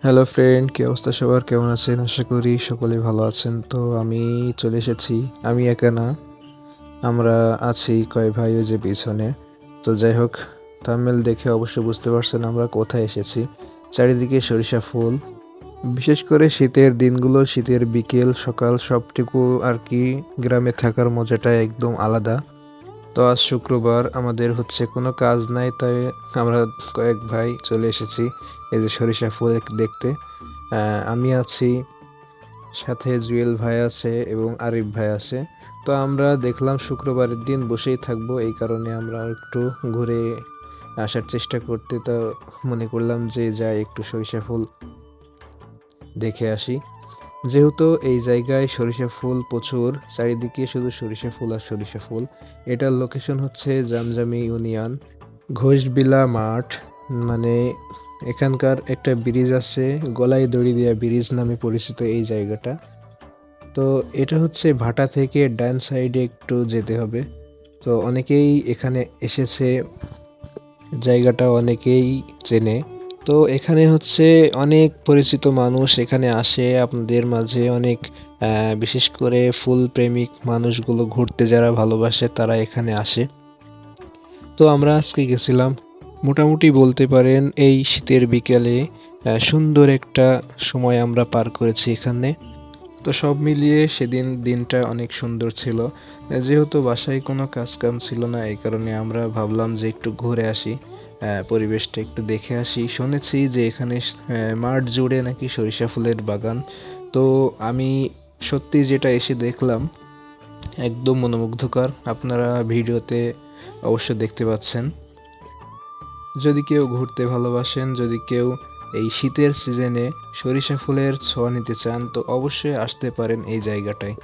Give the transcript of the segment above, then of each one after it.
Hello friend, কি অবস্থা সবার? কেমন আছেন? আশা করি সকলেই ভালো আছেন। তো আমি চলে এসেছি। আমি একা না, আমরা আছি কয় ভাই ওই যে পিছনে। তো যাই হোক, থাম্বনেল দেখে অবশ্যই বুঝতে পারছেন আমরা কোথায় এসেছি। চারিদিকে সরিষা ফুল। বিশেষ করে শীতের দিনগুলো, শীতের বিকেল সকাল সবটুকু আর কি, গ্রামে থাকার মজাটা একদম আলাদা। তো আজ শুক্রবার, আমাদের হচ্ছে কোনো কাজ নাই, তাই আমরা কয়েক ভাই চলে এসেছি এই যে সরিষা ফুল দেখতে। আমি আছি, সাথে জুয়েল ভাই আছে এবং আরিফ ভাই আছে। তো আমরা দেখলাম শুক্রবারের দিন বসেই থাকবো, এই কারণে আমরা একটু ঘুরে আসার চেষ্টা করতে, তো মনে করলাম যে যাই একটু সরিষা ফুল দেখে আসি। যেহেতু এই জায়গায় সরিষা ফুল প্রচুর, চারিদিকে শুধু সরিষা ফুল আর সরিষা ফুল। এটার লোকেশন হচ্ছে জামজামি ইউনিয়ন, ঘোষবিলা মাঠ। মানে এখানকার একটা ব্রিজ আছে, গলায় দড়ি দেওয়া ব্রিজ নামে পরিচিত এই জায়গাটা। তো এটা হচ্ছে ভাটা থেকে ডান সাইডে একটু যেতে হবে। তো অনেকেই এখানে এসেছে, জায়গাটা অনেকেই চেনে। তো এখানে হচ্ছে অনেক পরিচিত মানুষ এখানে আসে, আপনাদের মাঝে অনেক বিশেষ করে ফুল প্রেমিক মানুষগুলো ঘুরতে যারা ভালোবাসে তারা এখানে আসে। তো আমরা আজকে গেছিলাম, মোটামুটি বলতে পারেন এই শীতের বিকেলে সুন্দর একটা সময় আমরা পার করেছি এখানে। তো সব মিলিয়ে সেদিন দিনটা অনেক সুন্দর ছিল। যেহেতু বাসায় কোনো কাজ কাম ছিল না, এই কারণে আমরা ভাবলাম যে একটু ঘুরে আসি, পরিবেশটা একটু দেখে আসি। শুনেছি যে এখানে মাঠ জুড়ে নাকি সরিষা ফুলের বাগান। তো আমি সত্যি যেটা এসে দেখলাম একদম মনোমুগ্ধকর, আপনারা ভিডিওতে অবশ্য দেখতে পাচ্ছেন। যদি কেউ ঘুরতে ভালোবাসেন, যদি কেউ এই শীতের সিজনে সরিষা ফুলের ছোঁয়া নিতে চান, তো অবশ্যই আসতে পারেন এই জায়গাটায়।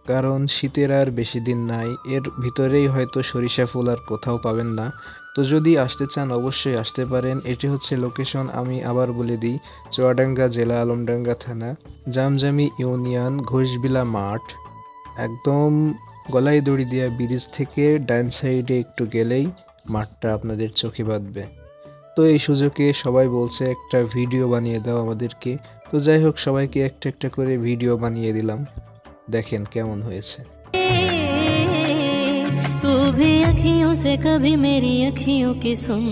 কারণ শীতের আর বেশি দিন নাই, এর ভিতরেই হয়তো সরিষা ফুল আর কোথাও পাবেন না। তো যদি আসতে চান অবশ্যই আসতে পারেন। এটি হচ্ছে লোকেশন, আমি আবার বলে দিই, চুয়াডাঙ্গা জেলা, আলমডাঙ্গা থানা, জামজামি ইউনিয়ন, ঘোষবিলা মাঠ। একদম গলায় দড়ি দেওয়া ব্রিজ থেকে ডান সাইডে একটু গেলেই মাঠটা আপনাদের চোখে বাঁধবে। তো এই সুযোগে সবাই বলছে একটা ভিডিও বানিয়ে দাও আমাদেরকে। তো যাই হোক, সবাইকে একটা একটা করে ভিডিও বানিয়ে দিলাম, দেখেন কেমন হয়েছে। तू भी अखियों से कभी मेरी अखियों की सुन,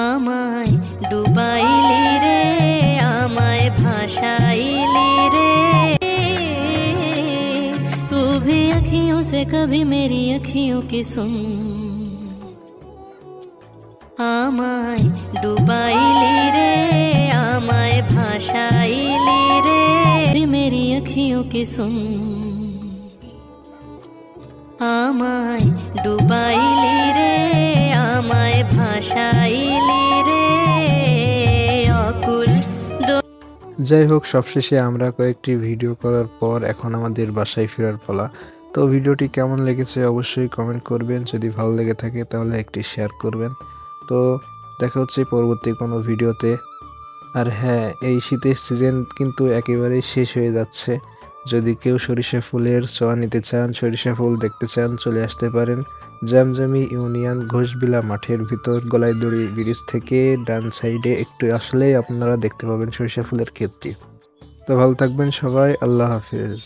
আমায় ডুবাইলি রে, আমায় ভাসাইলি রে। तू भी अखियों से कभी मेरी अखियों की सुन, আমায় ডুবাইলি রে, আমায় ভাসাইলি রে। मेरी अखियों की सुन, আমায় ডুবাইলি রে, আমায় ভাসাইলি রে। অকুল যাই হোক, সবশেষে আমরা কয়েকটি ভিডিও করার পর এখন আমাদের বাসায় ফেরার পালা। তো ভিডিওটি কেমন লেগেছে অবশ্যই কমেন্ট করবেন, যদি ভালো লেগে থাকে তাহলে একটি শেয়ার করবেন। তো দেখা হচ্ছে পরবর্তী কোনো ভিডিওতে। আর হ্যাঁ, এই শীতের সিজন কিন্তু একেবারেই শেষ হয়ে যাচ্ছে। যদি কেউ সরিষা ফুলের ছোঁয়া নিতে চান, সরিষা ফুল দেখতে চান, চলে আসতে পারেন জামজামি ইউনিয়ন, ঘোষবিলা মাঠের ভিতর, গলায় দড়ি ব্রিজ থেকে ডান সাইডে একটু আসলেই আপনারা দেখতে পাবেন সরিষা ফুলের ক্ষেতটি। তো ভালো থাকবেন সবাই, আল্লাহ হাফেজ।